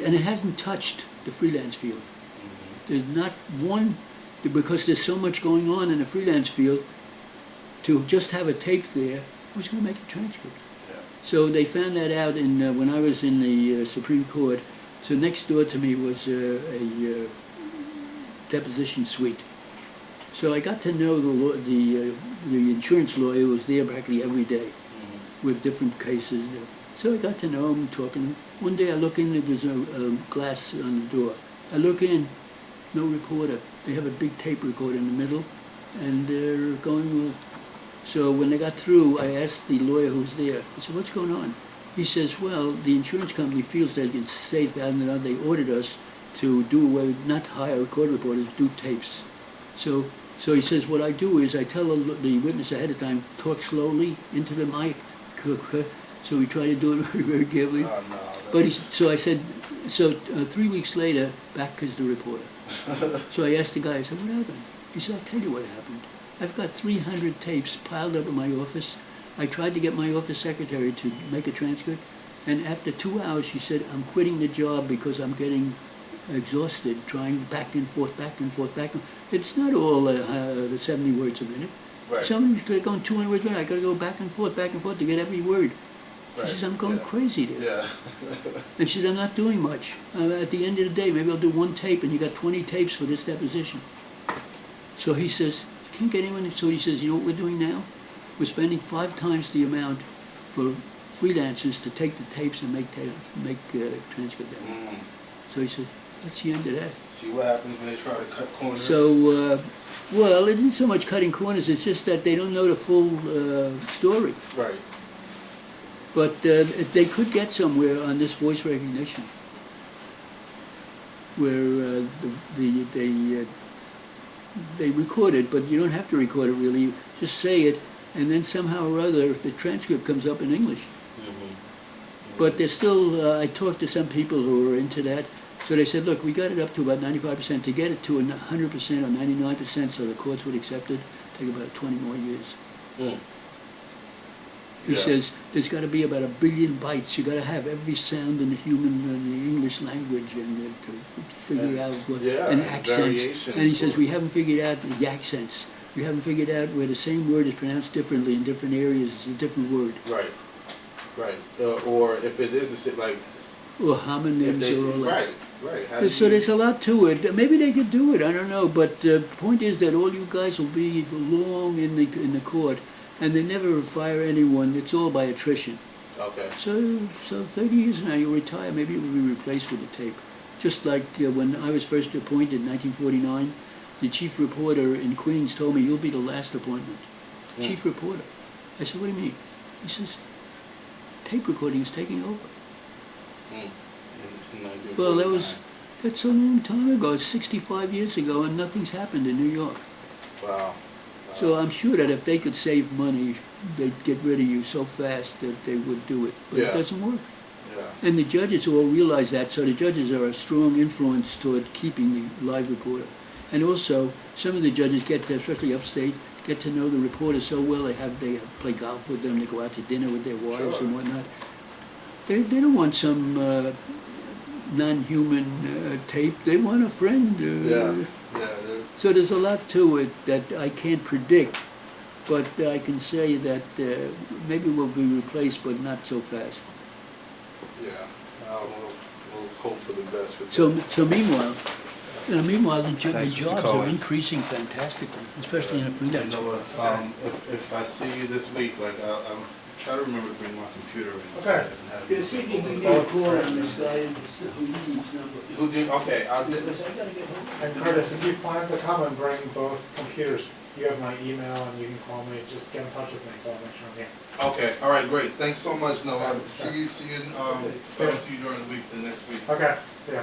and it hasn't touched the freelance field. There's not one, because there's so much going on in the freelance field, to just have a tape there, who's going to make a transcript? Yeah. So they found that out when I was in the Supreme Court. So next door to me was a deposition suite. So I got to know the insurance lawyer who was there practically every day with different cases. So I got to know him, talking to him. One day I look in, there's a glass on the door. I look in, no recorder. They have a big tape recorder in the middle, and they're going. So when they got through, I asked the lawyer who's there. I said, "What's going on?" He says, "Well, the insurance company feels that it's safe, and they ordered us to do away, not hire record reporters, do tapes." So he says, "What I do is I tell the witness ahead of time, talk slowly into the mic." So we try to do it very, very carefully. Oh, no, But so I said, 3 weeks later, back is the reporter. So I asked the guy, I said, "What happened?" He said, "I'll tell you what happened. I've got 300 tapes piled up in my office. I tried to get my office secretary to make a transcript, and after 2 hours she said, I'm quitting the job because I'm getting exhausted trying back and forth, back and forth, back and forth. It's not all 70 words a minute. Right. Somebody's going 200 words a minute. I got to go back and forth to get every word." Right. She says, "I'm going crazy there." Yeah. And she says, "I'm not doing much. At the end of the day, maybe I'll do one tape, and you got 20 tapes for this deposition." So he says, "Can't get anyone." So he says, "You know what we're doing now? We're spending 5 times the amount for freelancers to take the tapes and make transcript out." So he said, "That's the end of that." See what happens when they try to cut corners? So, well, it isn't so much cutting corners. It's just that they don't know the full story. Right. But they could get somewhere on this voice recognition, where they record it, but you don't have to record it really. Just say it, and then somehow or other the transcript comes up in English. But there's still, I talked to some people who are into that, so they said, "Look, we got it up to about 95%. To get it to 100% or 99% so the courts would accept it, take about 20 more years." He says, "There's got to be about 1 billion bytes. You got to have every sound in the English language, and to figure out what and accents." And he says, "We haven't figured out the accents. We haven't figured out where the same word is pronounced differently in different areas. It's a different word." Right. Right. Or if it is the same, like. Or homonyms or all that. Right. How So there's a lot to it. Maybe they could do it. I don't know. But the point is that all you guys will be long in the court. And they never fire anyone. It's all by attrition. Okay. So 30 years from now, you'll retire. Maybe it will be replaced with a tape. Just like when I was first appointed in 1949, the chief reporter in Queens told me, "You'll be the last appointment." Chief reporter. I said, "What do you mean?" He says, "Tape recording is taking over." In 1949. Well, that's a long time ago. It's 65 years ago, and nothing's happened in New York. Wow. So I'm sure that if they could save money, they'd get rid of you so fast that they would do it. But it doesn't work. Yeah. And the judges all realize that, so the judges are a strong influence toward keeping the live recorder. And also, some of the judges especially upstate, get to know the reporter so well. They play golf with them, they go out to dinner with their wives and whatnot. They don't want some non-human tape. They want a friend. So there's a lot to it that I can't predict, but I can say that maybe we'll be replaced, but not so fast. Yeah, we'll hope for the best. So meanwhile, the jobs are increasing fantastically, especially in the freelance. You know what? If I see you this week, like I'll try to remember to bring my computer in. Okay. This evening we need a call on this guy who needs number. Who did? Okay, I'll do. And Curtis, if you plan to come and bring both computers, you have my email and you can call me. Just get in touch with me so I'll make sure I'm here. Okay, all right, great. Thanks so much. No, I'll see you during the week, the next week. Okay. See ya.